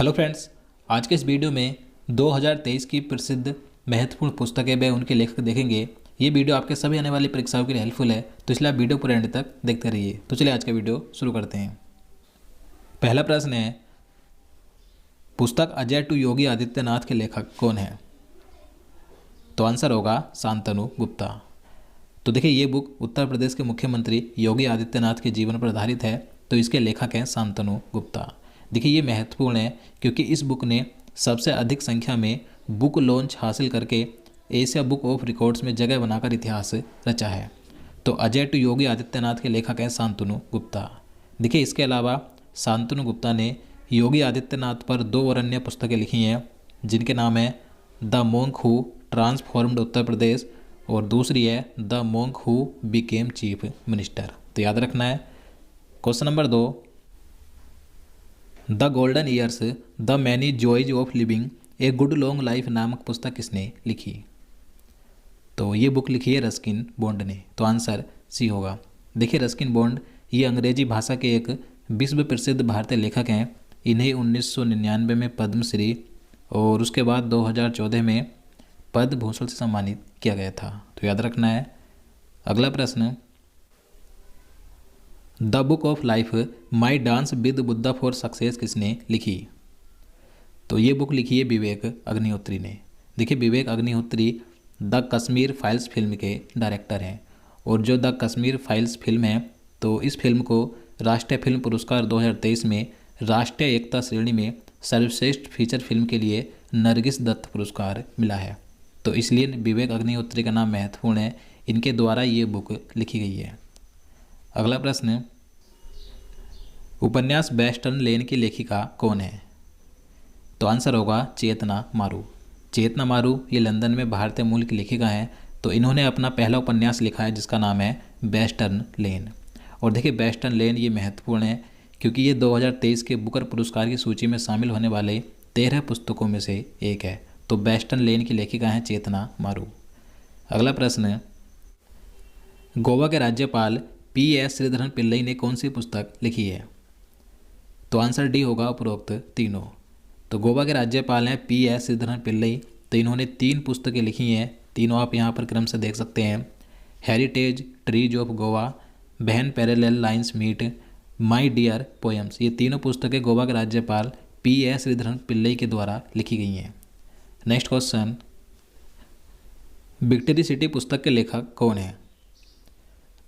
Hello friends, आज के इस वीडियो में 2023 की प्रसिद्ध महत्वपूर्ण पुस्तकें व उनके लेखक देखेंगे। ये वीडियो आपके सभी आने वाली परीक्षाओं के लिए हेल्पफुल है, तो इसलिए आप वीडियो पूरे एंड तक देखते रहिए। तो चलिए आज का वीडियो शुरू करते हैं। पहला प्रश्न है, पुस्तक अजय टू योगी आदित्यनाथ के लेखक कौन है? तो आंसर होगा शांतनु गुप्ता। तो देखिए, ये बुक उत्तर प्रदेश के मुख्यमंत्री योगी आदित्यनाथ के जीवन पर आधारित है, तो इसके लेखक हैं शांतनु गुप्ता। देखिए, ये महत्वपूर्ण है क्योंकि इस बुक ने सबसे अधिक संख्या में बुक लॉन्च हासिल करके एशिया बुक ऑफ रिकॉर्ड्स में जगह बनाकर इतिहास रचा है। तो अजय टू योगी आदित्यनाथ के लेखक हैं शांतनु गुप्ता। देखिए, इसके अलावा शांतनु गुप्ता ने योगी आदित्यनाथ पर 2 और अन्य पुस्तकें लिखी हैं, जिनके नाम है the monk who transformed Uttar Pradesh और दूसरी है the monk who became chief minister. तो याद रखना है। Question number 2, the golden years the many joys of living a good long life नामक पुस्तक किसने लिखी? तो ये बुक लिखी है रस्किन बॉन्ड ने। तो आंसर सी होगा। देखिए, रस्किन बॉन्ड ये अंग्रेजी भाषा के एक विश्व प्रसिद्ध भारतीय लेखक हैं। इन्हें 1999 में पद्मश्री और उसके बाद 2014 में पद्म भूषण से सम्मानित किया गया था। तो याद रखना है। अगला प्रश्न, the book of life my dance with Buddha for success किसने लिखी? तो ये बुक लिखी है विवेक अग्निहोत्री ने। देखिए, Vivek Agnihotri the Kashmir files film के डायरेक्टर हैं, और जो द कश्मीर फाइल्स फिल्म है, तो इस फिल्म को राष्ट्रीय फिल्म पुरस्कार 2023 में राष्ट्रीय एकता श्रेणी में सर्वश्रेष्ठ फीचर फिल्म के लिए नरगिस दत्त पुरस्कार मिला है। तो इसलिए विवेक अग्निहोत्री का नाम महत्वपूर्ण है, इनके द्वारा ये बुक लिखी गई है। अगला प्रश्न, उपन्यास वेस्टर्न लेन की लेखिका कौन है? तो आंसर होगा चेतना मारू। चेतना मारू ये लंदन में भारतीय मूल की लेखिका हैं। तो इन्होंने अपना पहला उपन्यास लिखा है जिसका नाम है वेस्टर्न लेन। और देखिए, वेस्टर्न लेन ये महत्वपूर्ण है क्योंकि ये 2023 के बुकर पुरस्कार की सूची में शामिल होने वाले 13 पुस्तकों में से एक है। तो वेस्टर्न लेन की लेखिका हैं चेतना मारू। अगला प्रश्न, गोवा के राज्यपाल PS श्रीधरन पिल्लई ने कौन सी पुस्तक लिखी है? तो आंसर डी होगा उपरोक्त तीनों। तो गोवा के राज्यपाल हैं PS श्रीधरन पिल्लई। तो इन्होंने 3 पुस्तकें लिखी हैं, तीनों आप यहाँ पर क्रम से देख सकते हैं। हेरिटेज ट्रीज ऑफ गोवा, बहन parallel lines meet, my dear poems. ये तीनों पुस्तकें गोवा के राज्यपाल PS श्रीधरन पिल्लई के द्वारा लिखी गई हैं। नेक्स्ट क्वेश्चन, विक्टरी सिटी पुस्तक के लेखक कौन है?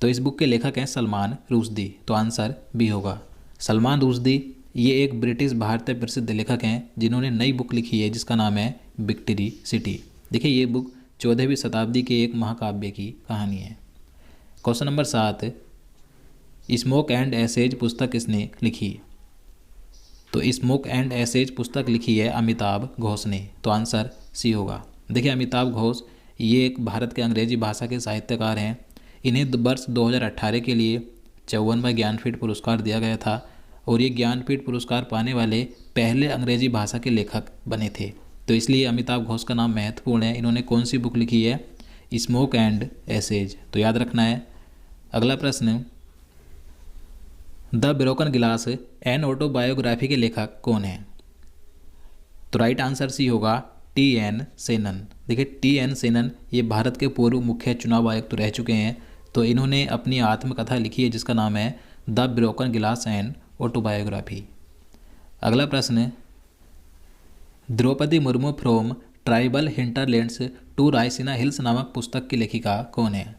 तो इस बुक के लेखक हैं सलमान रुश्दी। तो आंसर बी होगा। सलमान रुश्दी ये एक ब्रिटिश भारतीय प्रसिद्ध लेखक हैं जिन्होंने नई बुक लिखी है जिसका नाम है विक्टरी सिटी। देखिए, ये बुक 14वीं शताब्दी के एक महाकाव्य की कहानी है। Question number 7, smoke and ashes पुस्तक किसने लिखी? तो स्मोक एंड एसेज पुस्तक लिखी है अमिताभ घोष ने। तो आंसर सी होगा। देखिए, अमिताभ घोष ये एक भारत के अंग्रेजी भाषा के साहित्यकार हैं। इन्हें वर्ष 2018 के लिए 54वां ज्ञानपीठ पुरस्कार दिया गया था, और ये ज्ञानपीठ पुरस्कार पाने वाले पहले अंग्रेजी भाषा के लेखक बने थे। तो इसलिए अमिताभ घोष का नाम महत्वपूर्ण है। इन्होंने कौन सी बुक लिखी है? Smoke and ashes. तो याद रखना है। अगला प्रश्न, the broken glass an autobiography के लेखक कौन है? तो राइट आंसर सी होगा TN सेनन। देखिए, TN सेनन ये भारत के पूर्व मुख्य चुनाव आयुक्त रह चुके हैं। तो इन्होंने अपनी आत्मकथा लिखी है जिसका नाम है the broken glass and autobiography. अगला प्रश्न, Draupadi Murmu from tribal hinterlands to Raisina Hills नामक पुस्तक की लेखिका कौन है?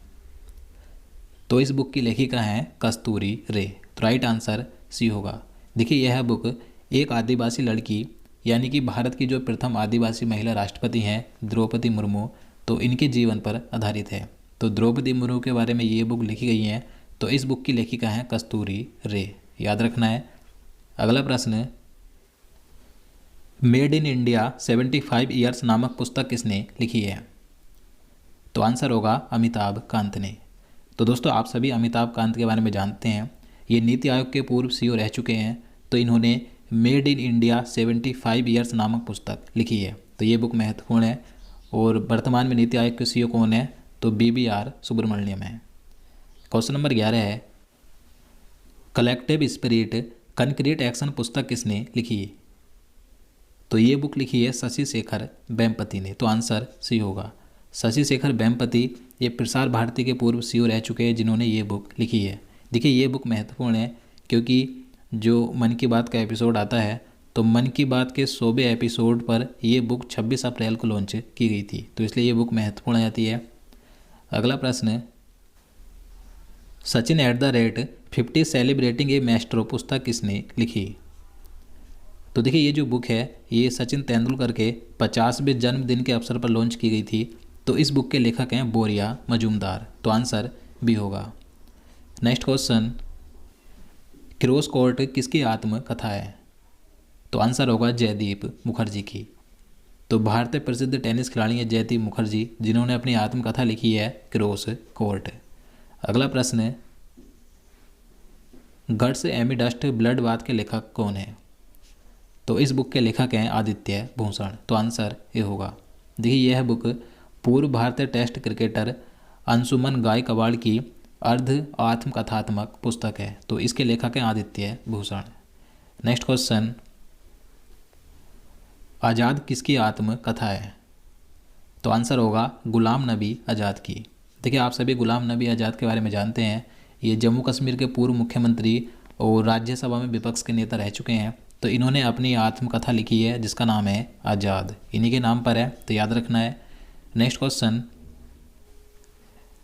तो इस बुक की लेखिका हैं कस्तूरी रे। तो राइट आंसर सी होगा। देखिए, यह बुक एक आदिवासी लड़की यानी कि भारत की जो प्रथम आदिवासी महिला राष्ट्रपति हैं द्रौपदी मुर्मू, तो इनके जीवन पर आधारित है। तो द्रौपदी मुर्मू के बारे में ये बुक लिखी गई है। तो इस बुक की लेखिका हैं कस्तूरी रे। याद रखना है। अगला प्रश्न, मेड इन इंडिया 75 ईयर्स नामक पुस्तक किसने लिखी है? तो आंसर होगा अमिताभ कांत ने। तो दोस्तों, आप सभी अमिताभ कांत के बारे में जानते हैं। ये नीति आयोग के पूर्व CEO रह चुके हैं। तो इन्होंने मेड इन इंडिया 75 ईयर्स नामक पुस्तक लिखी है। तो ये बुक महत्वपूर्ण है। और वर्तमान में नीति आयोग के CEO कौन है? तो BBR सुब्रमण्यम है। क्वेश्चन नंबर 11 है, कलेक्टिव स्पिरिट कंक्रीट एक्शन पुस्तक किसने लिखी? तो ये बुक लिखी है शशि शेखर वेम्पति ने। तो आंसर सी होगा। शशि शेखर वेम्पति ये प्रसार भारती के पूर्व सीईओ रह चुके हैं जिन्होंने ये बुक लिखी है। देखिए ये बुक महत्वपूर्ण है क्योंकि जो मन की बात का एपिसोड आता है तो मन की बात के 100वें एपिसोड पर ये बुक 26 अप्रैल को लॉन्च की गई थी, तो इसलिए ये बुक महत्वपूर्ण जाती है। अगला प्रश्न, सचिन @50 सेलिब्रेटिंग ए मैस्ट्रो पुस्तक किसने लिखी? तो देखिए ये जो बुक है ये सचिन तेंदुलकर के 50वें जन्मदिन के अवसर पर लॉन्च की गई थी। तो इस बुक के लेखक हैं बोरिया मजूमदार। तो आंसर बी होगा। नेक्स्ट क्वेश्चन, क्रोस कोर्ट किसकी आत्मकथा है? तो आंसर होगा जयदीप मुखर्जी की। तो भारतीय प्रसिद्ध टेनिस खिलाड़ी हैं जयदीप मुखर्जी जिन्होंने अपनी आत्मकथा लिखी है क्रोस कोर्ट। अगला प्रश्न है, गट्स एमिडस्ट ब्लड बाथ के लेखक कौन है? तो इस बुक के लेखक हैं आदित्य भूषण। तो आंसर ये होगा। देखिए यह बुक पूर्व भारतीय टेस्ट क्रिकेटर अंशुमन गायकवाड़ की अर्ध आत्मकथात्मक पुस्तक है। तो इसके लेखक हैं आदित्य भूषण। नेक्स्ट क्वेश्चन, आज़ाद किसकी आत्मकथा है? तो आंसर होगा गुलाम नबी आज़ाद की। देखिए आप सभी गुलाम नबी आज़ाद के बारे में जानते हैं। ये जम्मू कश्मीर के पूर्व मुख्यमंत्री और राज्यसभा में विपक्ष के नेता रह चुके हैं। तो इन्होंने अपनी आत्मकथा लिखी है जिसका नाम है आज़ाद, इन्हीं के नाम पर है, तो याद रखना है। Next question,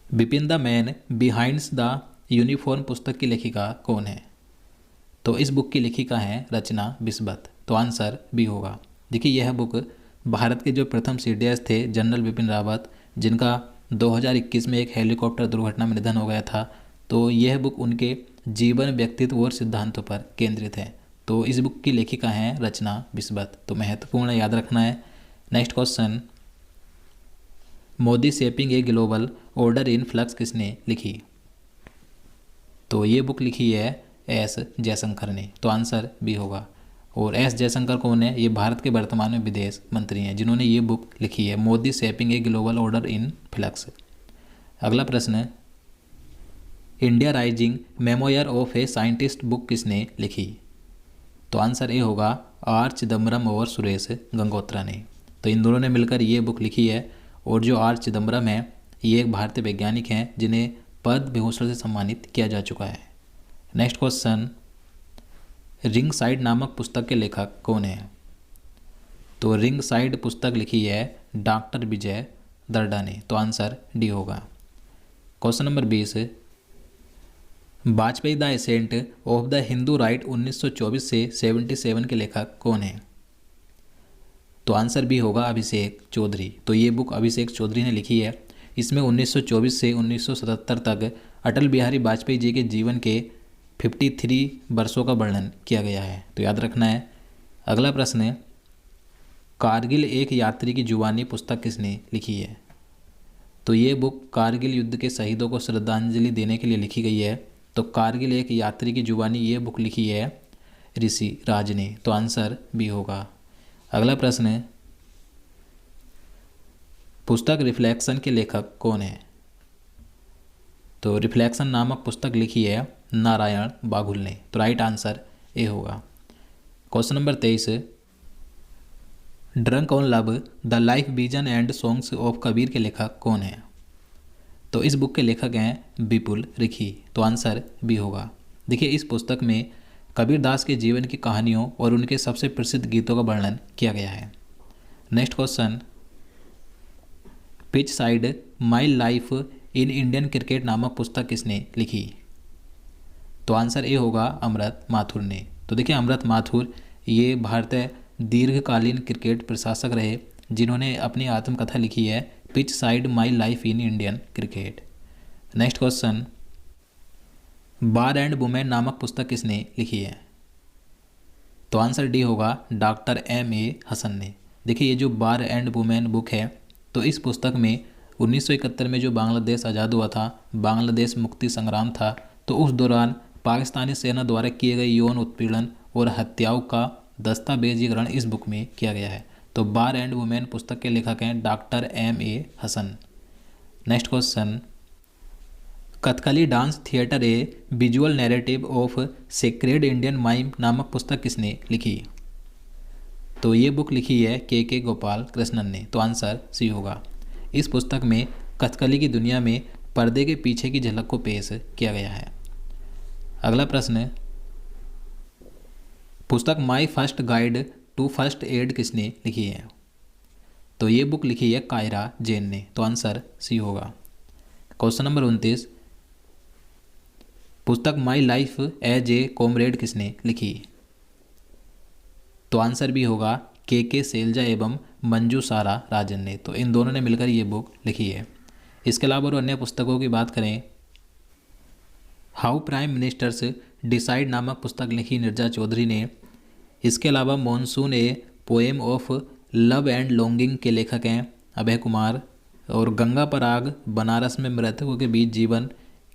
Bipin the man behinds the uniform पुस्तक की लेखिका कौन है? तो इस बुक की लेखिका है रचना बिस्वत। तो आंसर बी होगा। देखिए यह बुक भारत के जो प्रथम सीडीएस थे जनरल बिपिन रावत, जिनका 2021 में एक हेलीकॉप्टर दुर्घटना में निधन हो गया था, तो यह बुक उनके जीवन, व्यक्तित्व और सिद्धांतों पर केंद्रित है। तो इस बुक की लेखिका हैं रचना बिस्वत। तो महत्वपूर्ण है, याद रखना है। Next question, Modi shaping a global order in flux किसने लिखी? तो ये बुक लिखी है एस जयशंकर ने। तो आंसर बी होगा। और एस जयशंकर कौन है? ये भारत के वर्तमान में विदेश मंत्री हैं जिन्होंने ये बुक लिखी है Modi shaping a global order in flux. अगला प्रश्न, India rising memoir of a scientist book किसने लिखी? तो आंसर ए होगा आर चिदम्बरम और सुरेश गंगोत्रा ने। तो इन दोनों ने मिलकर ये बुक लिखी है। और जो आर चिदम्बरम है ये एक भारतीय वैज्ञानिक हैं जिन्हें पद्म विभूषण से सम्मानित किया जा चुका है। नेक्स्ट क्वेश्चन, रिंग साइड नामक पुस्तक के लेखक कौन है? तो रिंग साइड पुस्तक लिखी है डॉक्टर विजय दर्डा ने। तो आंसर डी होगा। Question number 20, Vajpayee the ascent of the Hindu right 1924 से 77 के लेखक कौन है? तो आंसर भी होगा अभिषेक चौधरी। तो ये बुक अभिषेक चौधरी ने लिखी है। इसमें 1924 से 1977 तक अटल बिहारी वाजपेयी जी के जीवन के 53 वर्षों का वर्णन किया गया है। तो याद रखना है। अगला प्रश्न है, कारगिल एक यात्री की जुबानी पुस्तक किसने लिखी है? तो ये बुक कारगिल युद्ध के शहीदों को श्रद्धांजलि देने के लिए लिखी गई है। तो कारगिल एक यात्री की जुबानी ये बुक लिखी है ऋषि राज ने। तो आंसर बी होगा। अगला प्रश्न है, पुस्तक रिफ्लेक्शन के लेखक कौन है? तो रिफ्लेक्शन नामक पुस्तक लिखी है नारायण बाघुल ने। तो राइट आंसर ए होगा। Question number 23, drunk on love the life vision and songs of Kabir के लेखक कौन है? तो इस बुक के लेखक हैं विपुल रिखी। तो आंसर बी होगा। देखिए इस पुस्तक में कबीर दास के जीवन की कहानियों और उनके सबसे प्रसिद्ध गीतों का वर्णन किया गया है। Next question, pitch side my life in Indian cricket नामक पुस्तक किसने लिखी? तो आंसर ए होगा अमृत माथुर ने। तो देखिए अमृत माथुर ये भारतीय दीर्घकालीन क्रिकेट प्रशासक रहे जिन्होंने अपनी आत्मकथा लिखी है pitch side my life in Indian cricket. Next question, bar and women नामक पुस्तक किसने लिखी है? तो आंसर डी होगा डॉक्टर M.A. हसन ने। देखिए ये जो बार एंड वुमेन बुक है तो इस पुस्तक में 1971 में जो बांग्लादेश आज़ाद हुआ था, बांग्लादेश मुक्ति संग्राम था, तो उस दौरान पाकिस्तानी सेना द्वारा किए गए यौन उत्पीड़न और हत्याओं का दस्तावेजीकरण इस बुक में किया गया है। तो बार एंड वुमेन पुस्तक के लेखक हैं doctor M.A. Hasan. Next question, Kathakali dance theatre a visual narrative of sacred Indian mime नामक पुस्तक किसने लिखी? तो ये बुक लिखी है के गोपाल कृष्णन ने, तो आंसर सी होगा। इस पुस्तक में कथकली की दुनिया में पर्दे के पीछे की झलक को पेश किया गया है। अगला प्रश्न, पुस्तक my first guide to first aid किसने लिखी है? तो ये बुक लिखी है कायरा जैन ने, तो आंसर सी होगा। क्वेश्चन नंबर 29, पुस्तक my life as a comrade किसने लिखी? तो आंसर भी होगा के सैलजा एवं मंजू सारा राजन ने, तो इन दोनों ने मिलकर ये बुक लिखी है। इसके अलावा और अन्य पुस्तकों की बात करें, हाउ प्राइम मिनिस्टर्स डिसाइड नामक पुस्तक लिखी निर्जा चौधरी ने। इसके अलावा monsoon a poem of love and longing के लेखक हैं अभय कुमार, और गंगा पर आग बनारस में मृतकों के बीच जीवन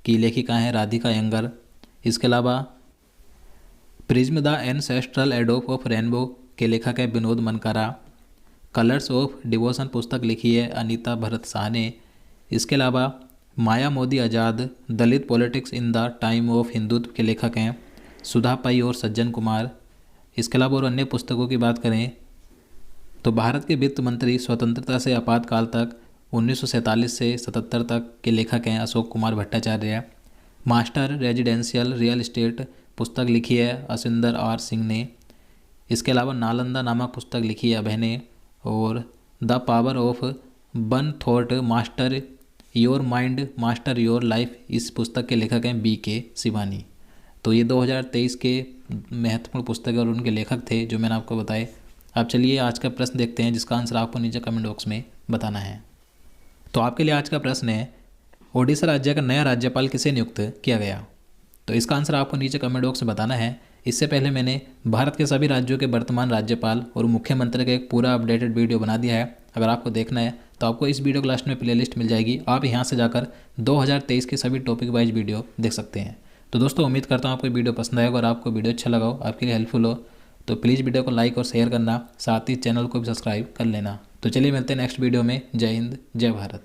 की लेखिका हैं राधिका अयंगर। इसके अलावा प्रिज्म द एनसेस्ट्रल एडोप ऑफ रेनबो के लेखक है Vinod Mankara. Colours of devotion पुस्तक लिखी है अनीता भरत शाह ने। इसके अलावा Maya Modi Azad Dalit politics in the time of Hindutva के लेखक हैं सुधा पई और सज्जन कुमार। इसके अलावा और अन्य पुस्तकों की बात करें तो भारत के वित्त मंत्री स्वतंत्रता से आपातकाल तक 1947 से 77 तक के लेखक हैं Ashok Kumar Bhattacharya. Master residential real estate पुस्तक लिखी है असिंदर आर सिंह ने। इसके अलावा नालंदा नामक पुस्तक लिखी है अभय ने, और the power of one thought master your mind master your life इस पुस्तक के लेखक हैं के शिवानी। तो ये 2023 के महत्वपूर्ण पुस्तक और उनके लेखक थे जो मैंने आपको बताए। अब चलिए आज का प्रश्न देखते हैं जिसका आंसर आपको नीचे कमेंट बॉक्स में बताना है। तो आपके लिए आज का प्रश्न है, ओडिशा राज्य का नया राज्यपाल किसे नियुक्त किया गया? तो इसका आंसर आपको नीचे कमेंट बॉक्स में बताना है। इससे पहले मैंने भारत के सभी राज्यों के वर्तमान राज्यपाल और मुख्यमंत्री का एक पूरा अपडेटेड वीडियो बना दिया है। अगर आपको देखना है तो आपको इस वीडियो के लास्ट में प्लेलिस्ट मिल जाएगी, आप यहाँ से जाकर 2023 के सभी टॉपिक वाइज वीडियो देख सकते हैं। तो दोस्तों उम्मीद करता हूँ आपको वीडियो पसंद आएगा, और आपको वीडियो अच्छा लगा हो, आपके लिए हेल्पफुल हो, तो प्लीज़ वीडियो को लाइक और शेयर करना, साथ ही चैनल को भी सब्सक्राइब कर लेना। तो चलिए मिलते हैं नेक्स्ट वीडियो में। जय हिंद, जय भारत।